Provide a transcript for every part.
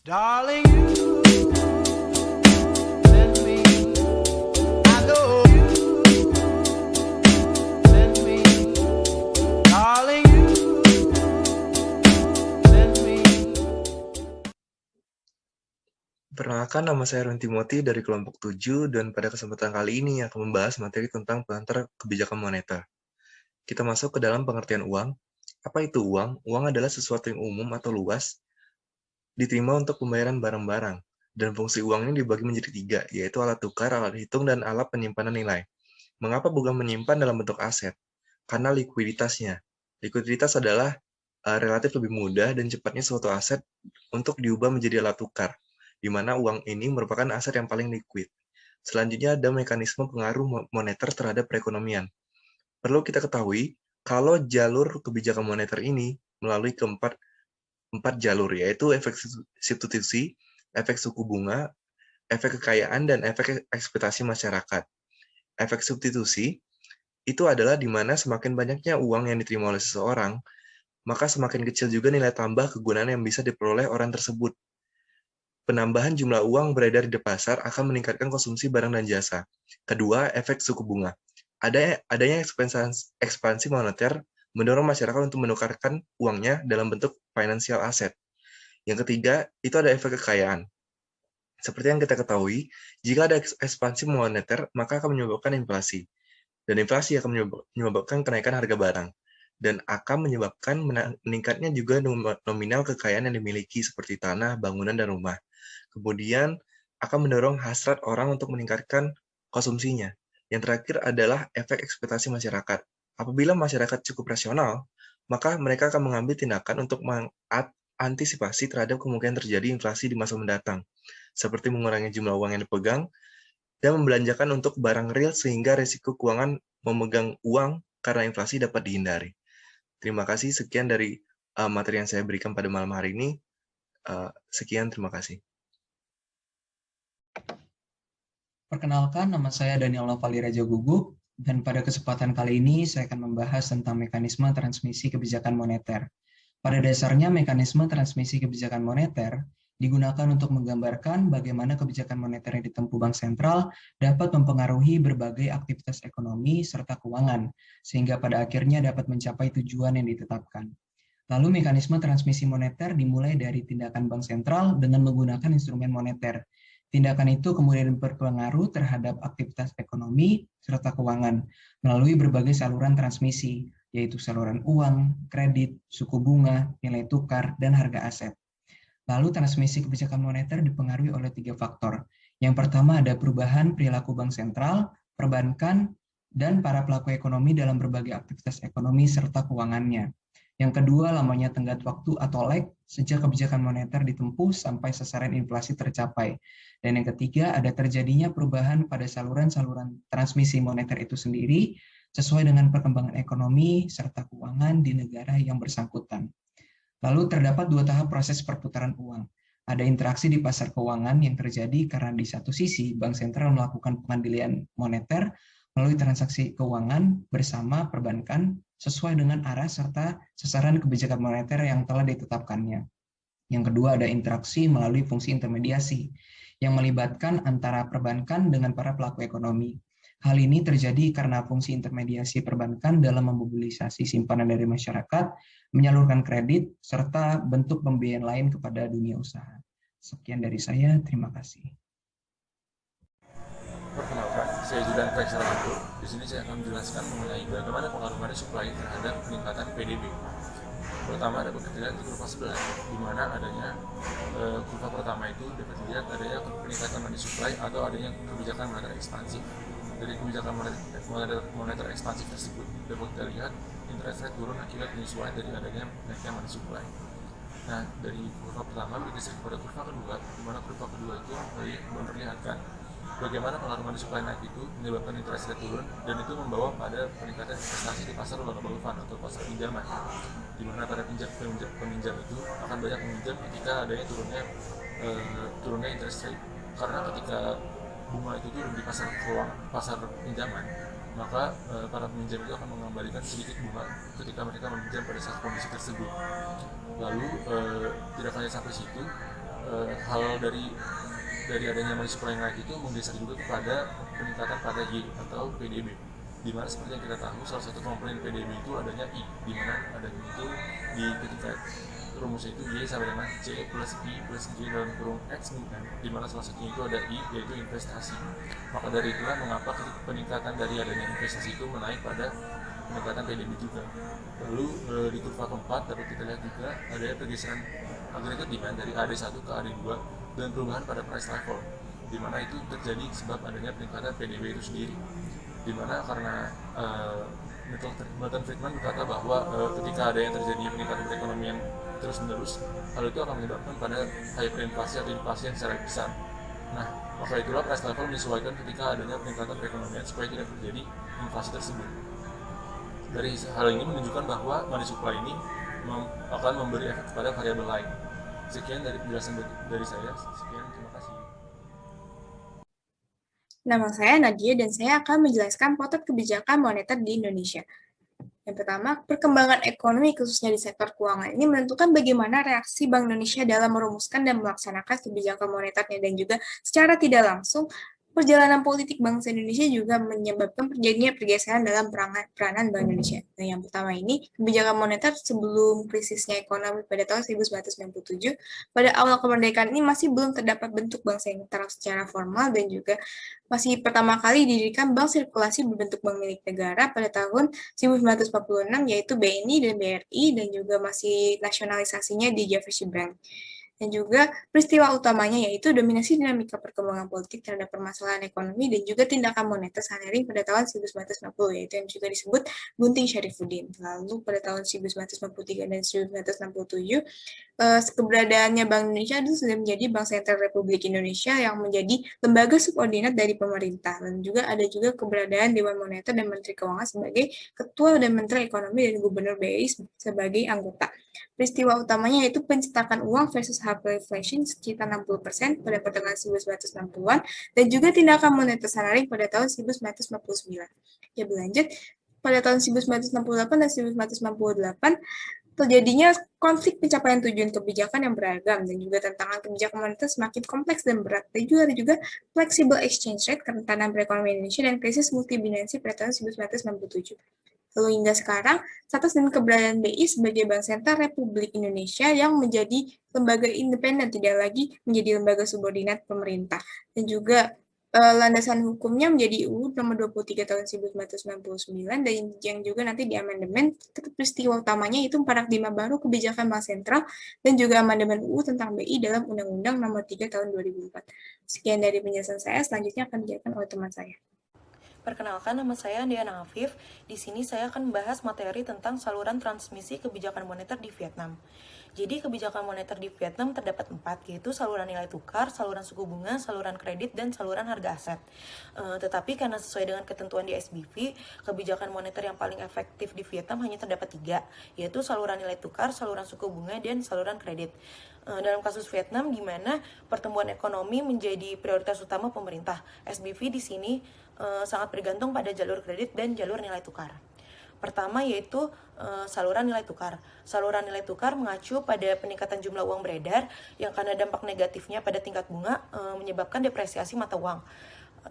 Darling, you send me, I know you send me, darling, you send me. Perkenalkan, nama saya Ron Timothy dari kelompok 7 dan pada kesempatan kali ini akan membahas materi tentang pengantar kebijakan moneter. Kita masuk ke dalam pengertian uang. Apa itu uang? Uang adalah sesuatu yang umum atau luas diterima untuk pembayaran barang-barang. Dan fungsi uang ini dibagi menjadi 3, yaitu alat tukar, alat hitung, dan alat penyimpanan nilai. Mengapa bukan menyimpan dalam bentuk aset? Karena likuiditasnya. Likuiditas adalah relatif lebih mudah dan cepatnya suatu aset untuk diubah menjadi alat tukar, di mana uang ini merupakan aset yang paling likuid. Selanjutnya ada mekanisme pengaruh moneter terhadap perekonomian. Perlu kita ketahui, kalau jalur kebijakan moneter ini melalui empat jalur, yaitu efek substitusi, efek suku bunga, efek kekayaan, dan efek ekspektasi masyarakat. Efek substitusi itu adalah di mana semakin banyaknya uang yang diterima oleh seseorang, maka semakin kecil juga nilai tambah kegunaan yang bisa diperoleh orang tersebut. Penambahan jumlah uang beredar di pasar akan meningkatkan konsumsi barang dan jasa. Kedua, efek suku bunga. Adanya ekspansi moneter mendorong masyarakat untuk menukarkan uangnya dalam bentuk financial asset. Yang ketiga, itu ada efek kekayaan. Seperti yang kita ketahui, jika ada ekspansi moneter, maka akan menyebabkan inflasi. Dan inflasi akan menyebabkan kenaikan harga barang. Dan akan menyebabkan meningkatnya juga nominal kekayaan yang dimiliki seperti tanah, bangunan, dan rumah. Kemudian akan mendorong hasrat orang untuk meningkatkan konsumsinya. Yang terakhir adalah efek ekspektasi masyarakat. Apabila masyarakat cukup rasional, maka mereka akan mengambil tindakan untuk mengantisipasi terhadap kemungkinan terjadi inflasi di masa mendatang, seperti mengurangi jumlah uang yang dipegang dan membelanjakan untuk barang real sehingga risiko keuangan memegang uang karena inflasi dapat dihindari. Terima kasih, sekian dari materi yang saya berikan pada malam hari ini. Sekian, terima kasih. Perkenalkan, nama saya Daniel Novali Raja Guguk, dan pada kesempatan kali ini saya akan membahas tentang mekanisme transmisi kebijakan moneter. Pada dasarnya, mekanisme transmisi kebijakan moneter digunakan untuk menggambarkan bagaimana kebijakan moneter yang ditempuh Bank Sentral dapat mempengaruhi berbagai aktivitas ekonomi serta keuangan, sehingga pada akhirnya dapat mencapai tujuan yang ditetapkan. Lalu mekanisme transmisi moneter dimulai dari tindakan Bank Sentral dengan menggunakan instrumen moneter. Tindakan itu kemudian berpengaruh terhadap aktivitas ekonomi serta keuangan melalui berbagai saluran transmisi, yaitu saluran uang, kredit, suku bunga, nilai tukar, dan harga aset. Lalu transmisi kebijakan moneter dipengaruhi oleh 3 faktor. Yang pertama ada perubahan perilaku Bank Sentral, perbankan, dan para pelaku ekonomi dalam berbagai aktivitas ekonomi serta keuangannya. Yang kedua, lamanya tenggat waktu atau lag sejak kebijakan moneter ditempuh sampai sasaran inflasi tercapai. Dan yang ketiga, ada terjadinya perubahan pada saluran-saluran transmisi moneter itu sendiri sesuai dengan perkembangan ekonomi serta keuangan di negara yang bersangkutan. Lalu terdapat 2 tahap proses perputaran uang. Ada interaksi di pasar keuangan yang terjadi karena di satu sisi Bank Sentral melakukan pengendalian moneter melalui transaksi keuangan bersama perbankan sesuai dengan arah serta sasaran kebijakan moneter yang telah ditetapkannya. Yang kedua ada interaksi melalui fungsi intermediasi yang melibatkan antara perbankan dengan para pelaku ekonomi. Hal ini terjadi karena fungsi intermediasi perbankan dalam memobilisasi simpanan dari masyarakat, menyalurkan kredit, serta bentuk pembiayaan lain kepada dunia usaha. Sekian dari saya, terima kasih. Perkenalkan, saya Judan Faisal Abdul. Di sini saya akan menjelaskan mengenai bagaimana pengaruh money supply terhadap peningkatan PDB. Pertama dapat dilihat di kurva sebelah, di mana adanya kurva pertama itu dapat dilihat adanya peningkatan money supply atau adanya kebijakan moneter ekspansif. Dari kebijakan moneter ekspansif tersebut dapat kita lihat interest rate turun akibat penyesuaian dari adanya naiknya money supply. Nah, dari kurva pertama bergeser kepada kurva kedua, di mana kurva kedua itu memperlihatkan bagaimana pengaruh money supply naik itu menyebabkan interest rate turun dan itu membawa pada peningkatan investasi di pasar global fund atau pasar pinjaman, di mana para peminjam itu akan banyak meminjam ketika adanya turunnya interest rate, karena ketika bunga itu turun di pasar pinjaman, maka para peminjam itu akan mengembalikan sedikit bunga ketika mereka meminjam pada saat kondisi tersebut. Lalu tidak hanya sampai situ, hal dari adanya money supply yang naik itu menggeser juga kepada peningkatan pada Y atau PDB, di mana seperti yang kita tahu salah satu komponen PDB itu adanya I, di mana adanya itu di ketika rumusnya itu Y sama dengan C plus I plus J dalam kurung X, di mana salah satunya itu ada I, yaitu investasi. Maka dari itulah mengapa peningkatan dari adanya investasi itu menaik pada peningkatan PDB juga. Lalu di kurva keempat dapat kita lihat juga adanya pergeseran aggregate demand dari AD1 ke AD2 dan perubahan pada price level, di mana itu terjadi sebab adanya peningkatan PDB itu sendiri, di mana karena Milton Friedman berkata bahwa ketika ada yang terjadi peningkatan perekonomian terus-menerus, hal itu akan menyebabkan pada hyperinflasi atau inflasi yang secara besar. Nah, maka itulah price level menyesuaikan ketika adanya peningkatan perekonomian supaya tidak terjadi inflasi tersebut. Dari hal ini menunjukkan bahwa money supply ini akan memberi efek kepada variabel lain. Sekian dari penjelasan dari saya. Sekian, terima kasih. Nama saya Nadia dan saya akan menjelaskan potret kebijakan moneter di Indonesia. Yang pertama, perkembangan ekonomi khususnya di sektor keuangan ini menentukan bagaimana reaksi Bank Indonesia dalam merumuskan dan melaksanakan kebijakan moneternya, dan juga secara tidak langsung perjalanan politik bangsa Indonesia juga menyebabkan terjadinya pergeseran dalam peranan Bank Indonesia. Nah, yang pertama ini, kebijakan moneter sebelum krisisnya ekonomi pada tahun 1997, pada awal kemerdekaan ini masih belum terdapat bentuk bank sentral secara formal, dan juga masih pertama kali didirikan bank sirkulasi berbentuk bank milik negara pada tahun 1946, yaitu BNI dan BRI, dan juga masih nasionalisasinya di Jeffrey Bank. Dan juga peristiwa utamanya yaitu dominasi dinamika perkembangan politik terhadap permasalahan ekonomi dan juga tindakan moneter Sahnering pada tahun 1990, yaitu yang juga disebut Gunting Syarifuddin. Lalu pada tahun 1993 dan 1967, keberadaannya Bank Indonesia itu sudah menjadi Bank Sentral Republik Indonesia yang menjadi lembaga subordinat dari pemerintah. Dan juga ada juga keberadaan Dewan Moneter dan Menteri Keuangan sebagai Ketua dan Menteri Ekonomi dan Gubernur BI sebagai anggota. Peristiwa utamanya yaitu pencetakan uang versus hyperinflation sekitar 60% pada pertengahan 1960-an, dan juga tindakan moneter Sahnering pada tahun 1959. Ya, berlanjut, pada tahun 1968 dan 1998, terjadinya konflik pencapaian tujuan kebijakan yang beragam, dan juga tantangan kebijakan moneter semakin kompleks dan berat, dan juga ada juga flexible exchange rate, kerentanan perekonomian Indonesia, dan krisis multibinansi pada tahun 1997. Lalu hingga sekarang, status dan keberadaan BI sebagai Bank Sentral Republik Indonesia yang menjadi lembaga independen, tidak lagi menjadi lembaga subordinat pemerintah. Dan juga landasan hukumnya menjadi UU nomor 23 tahun 1999, dan yang juga nanti di amandemen peristiwa utamanya itu paradigma baru kebijakan Bank Sentral dan juga amandemen UU tentang BI dalam Undang-Undang nomor 3 tahun 2004. Sekian dari penjelasan saya, selanjutnya akan dijelaskan oleh teman saya. Perkenalkan, nama saya Diana Afif. Di sini saya akan membahas materi tentang saluran transmisi kebijakan moneter di Vietnam. Jadi kebijakan moneter di Vietnam terdapat 4, yaitu saluran nilai tukar, saluran suku bunga, saluran kredit, dan saluran harga aset. Tetapi karena sesuai dengan ketentuan di SBV, kebijakan moneter yang paling efektif di Vietnam hanya terdapat 3, yaitu saluran nilai tukar, saluran suku bunga, dan saluran kredit. Dalam kasus Vietnam, di mana pertumbuhan ekonomi menjadi prioritas utama pemerintah, SBV di sini sangat bergantung pada jalur kredit dan jalur nilai tukar. Pertama yaitu saluran nilai tukar. Saluran nilai tukar mengacu pada peningkatan jumlah uang beredar yang karena dampak negatifnya pada tingkat bunga menyebabkan depresiasi mata uang.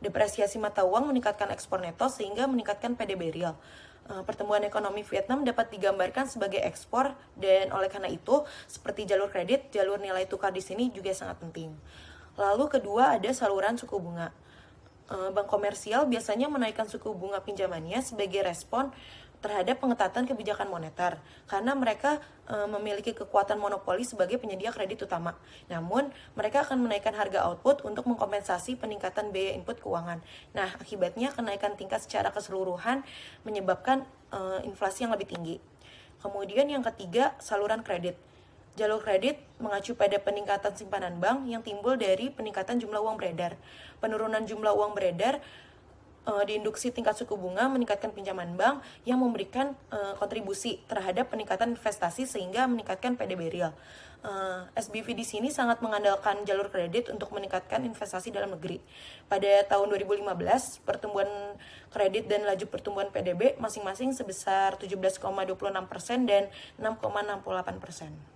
Depresiasi mata uang meningkatkan ekspor neto sehingga meningkatkan PDB real. Pertumbuhan ekonomi Vietnam dapat digambarkan sebagai ekspor, dan oleh karena itu seperti jalur kredit, jalur nilai tukar di sini juga sangat penting. Lalu kedua ada saluran suku bunga. Bank komersial biasanya menaikkan suku bunga pinjamannya sebagai respon terhadap pengetatan kebijakan moneter, karena mereka memiliki kekuatan monopoli sebagai penyedia kredit utama. Namun, mereka akan menaikkan harga output untuk mengkompensasi peningkatan biaya input keuangan. Nah, akibatnya kenaikan tingkat secara keseluruhan menyebabkan inflasi yang lebih tinggi. Kemudian yang ketiga, saluran kredit. Jalur kredit mengacu pada peningkatan simpanan bank yang timbul dari peningkatan jumlah uang beredar. Penurunan jumlah uang beredar diinduksi tingkat suku bunga meningkatkan pinjaman bank yang memberikan kontribusi terhadap peningkatan investasi sehingga meningkatkan PDB real. SBV di sini sangat mengandalkan jalur kredit untuk meningkatkan investasi dalam negeri. Pada tahun 2015, pertumbuhan kredit dan laju pertumbuhan PDB masing-masing sebesar 17,26% dan 6,68%.